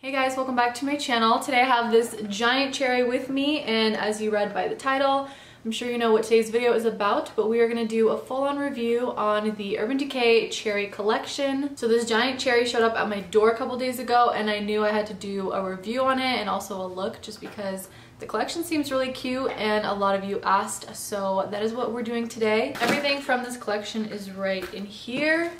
Hey guys, welcome back to my channel. Today I have this giant cherry with me, and as you read by the title, I'm sure you know what today's video is about, but we are going to do a full-on review on the Urban Decay cherry collection. So this giant cherry showed up at my door a couple days ago, and I knew I had to do a review on it and also a look just because the collection seems really cute and a lot of you asked, so that is what we're doing today. Everything from this collection is right in here.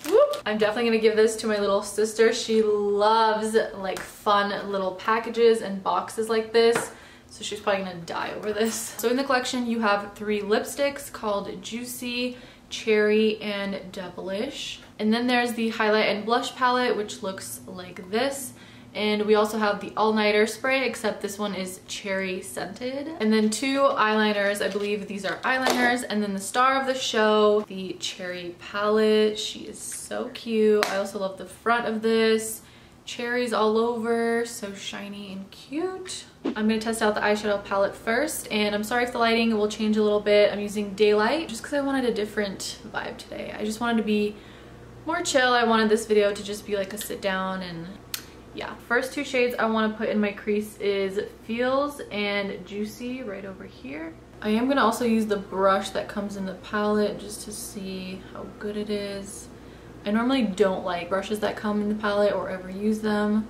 Whoop. I'm definitely gonna give this to my little sister. She loves like fun little packages and boxes like this, so she's probably gonna die over this. So in the collection you have 3 lipsticks called Juicy, Cherry, and Devilish. And then there's the highlight and blush palette, which looks like this. And we also have the all-nighter spray, except this one is cherry scented. And then 2 eyeliners, I believe these are eyeliners. And then the star of the show, the cherry palette. She is so cute. I also love the front of this. Cherries all over, so shiny and cute. I'm gonna test out the eyeshadow palette first, and I'm sorry if the lighting will change a little bit. I'm using daylight just because I wanted a different vibe today. I just wanted to be more chill. I wanted this video to just be like a sit down, and yeah. First 2 shades I want to put in my crease is Feels and Juicy right over here. I am going to also use the brush that comes in the palette just to see how good it is. I normally don't like brushes that come in the palette or ever use them.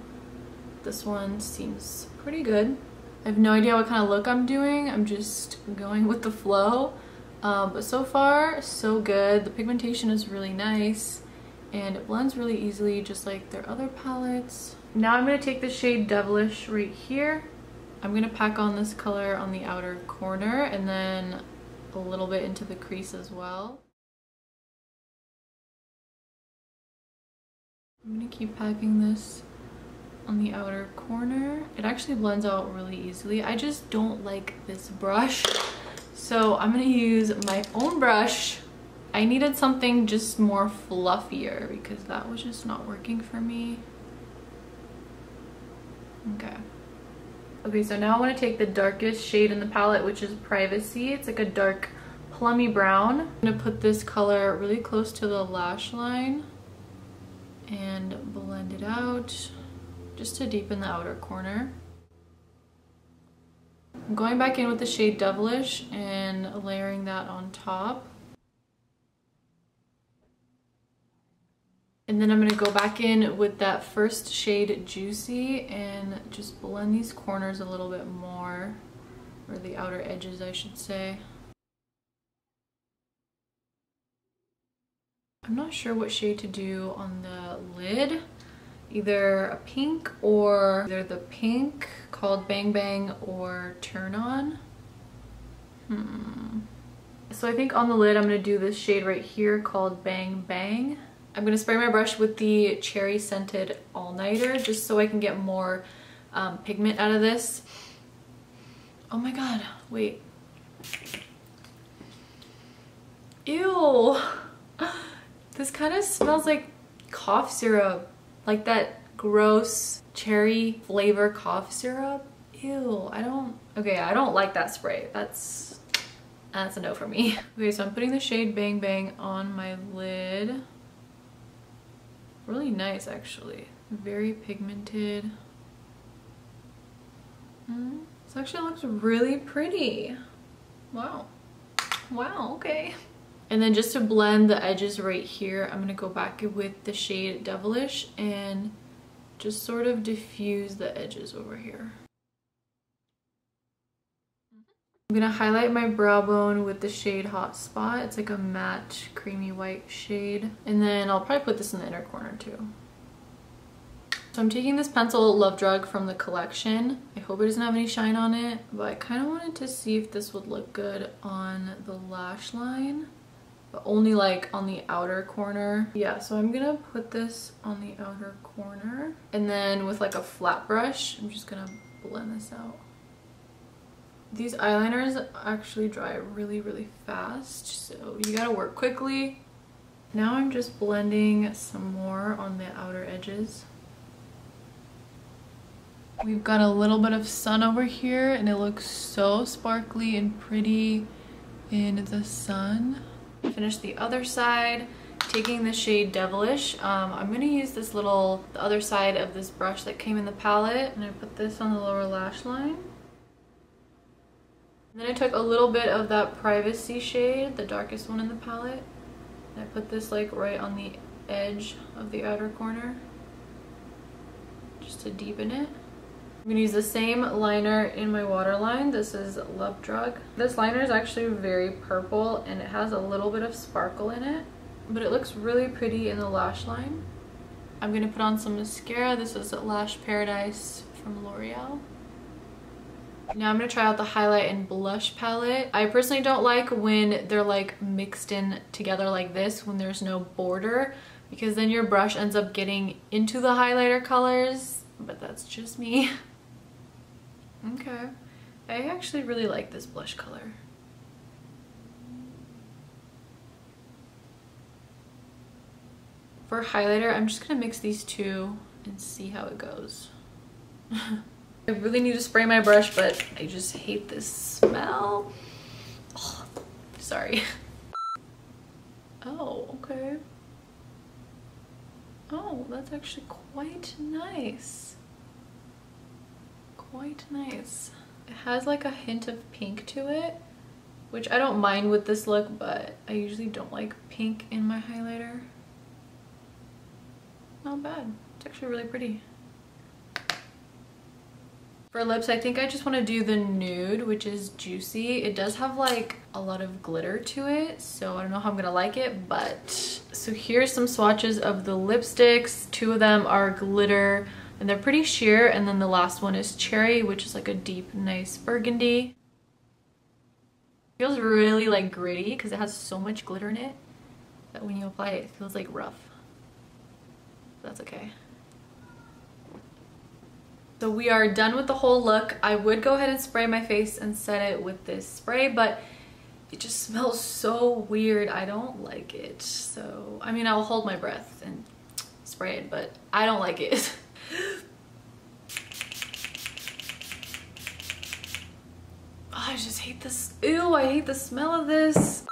This one seems pretty good. I have no idea what kind of look I'm doing. I'm just going with the flow. But so far, so good. The pigmentation is really nice and it blends really easily just like their other palettes. Now I'm going to take the shade Devilish right here. I'm going to pack on this color on the outer corner and then a little bit into the crease as well. I'm going to keep packing this on the outer corner. It actually blends out really easily. I just don't like this brush, so I'm going to use my own brush. I needed something just more fluffier because that was just not working for me. Okay, so now I want to take the darkest shade in the palette, which is Privacy. It's like a dark plummy brown. I'm going to put this color really close to the lash line and blend it out just to deepen the outer corner. I'm going back in with the shade Devilish and layering that on top. And then I'm going to go back in with that first shade Juicy and just blend these corners a little bit more, or the outer edges I should say. I'm not sure what shade to do on the lid. Either a pink or either the pink called Bang Bang or Turn On. So I think on the lid I'm going to do this shade right here called Bang Bang. I'm going to spray my brush with the cherry scented all-nighter just so I can get more pigment out of this. Oh my god, wait. Ew! This kind of smells like cough syrup. Like that gross cherry flavor cough syrup. Ew, I don't like that spray. That's a no for me. Okay, so I'm putting the shade Bang Bang on my lid. Really nice actually, very pigmented. This actually looks really pretty. Wow, okay. And then just to blend the edges right here, I'm gonna go back with the shade Devilish and just sort of diffuse the edges over here. I'm gonna highlight my brow bone with the shade Hotspot. It's like a matte creamy white shade. And then I'll probably put this in the inner corner too. So I'm taking this pencil Love Drug from the collection. I hope it doesn't have any shine on it, but I kind of wanted to see if this would look good on the lash line, but only like on the outer corner. Yeah, so I'm gonna put this on the outer corner. And then with like a flat brush, I'm just gonna blend this out. These eyeliners actually dry really fast, so you gotta work quickly. Now I'm just blending some more on the outer edges. We've got a little bit of sun over here and it looks so sparkly and pretty in the sun. Finish the other side, taking the shade Devilish. I'm gonna use this the other side of this brush that came in the palette, and I put this on the lower lash line. And then I took a little bit of that Privacy shade, the darkest one in the palette, and I put this like right on the edge of the outer corner, just to deepen it. I'm gonna use the same liner in my waterline. This is Love Drug. This liner is actually very purple and it has a little bit of sparkle in it, but it looks really pretty in the lash line. I'm gonna put on some mascara. This is Lash Paradise from L'Oreal. Now I'm gonna try out the highlight and blush palette. I personally don't like when they're like mixed in together like this, when there's no border, because then your brush ends up getting into the highlighter colors, but that's just me. Okay, I actually really like this blush color. For highlighter, I'm just gonna mix these two and see how it goes. I really need to spray my brush, but I just hate this smell. Oh, sorry. Oh, okay. Oh, that's actually quite nice. Quite nice. It has like a hint of pink to it, which I don't mind with this look, but I usually don't like pink in my highlighter. Not bad. It's actually really pretty. For lips, I think I just want to do the nude, which is Juicy. It does have like a lot of glitter to it, so I don't know how I'm gonna like it, but so here's some swatches of the lipsticks. Two of them are glitter and they're pretty sheer, and then the last one is Cherry, which is like a deep, nice burgundy. It feels really like gritty because it has so much glitter in it that when you apply it, it feels like rough. That's okay. So we are done with the whole look. I would go ahead and spray my face and set it with this spray, but it just smells so weird. I don't like it. So, I mean, I'll hold my breath and spray it, but I don't like it. Oh, I just hate this. Ew, I hate the smell of this.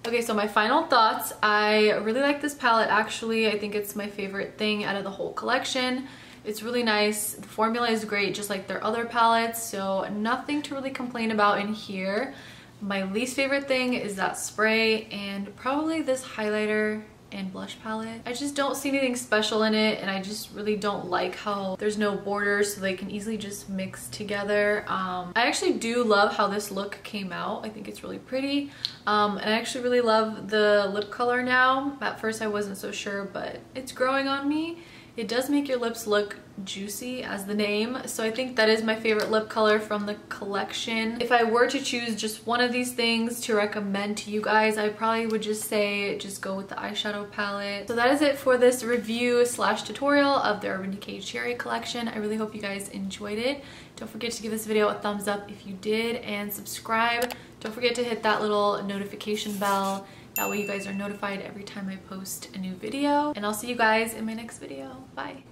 Okay, so my final thoughts. I really like this palette, actually. I think it's my favorite thing out of the whole collection. It's really nice. The formula is great, just like their other palettes, so nothing to really complain about in here. My least favorite thing is that spray and probably this highlighter and blush palette. I just don't see anything special in it, and I just really don't like how there's no borders, so they can easily just mix together. I actually do love how this look came out. I think it's really pretty, and I actually really love the lip color now. At first I wasn't so sure, but it's growing on me. It does make your lips look juicy, as the name, so I think that is my favorite lip color from the collection. If I were to choose just one of these things to recommend to you guys, I probably would just say just go with the eyeshadow palette. So that is it for this review slash tutorial of the Urban Decay Cherry collection. I really hope you guys enjoyed it. Don't forget to give this video a thumbs up if you did, and subscribe. Don't forget to hit that little notification bell. That way you guys are notified every time I post a new video. And I'll see you guys in my next video. Bye.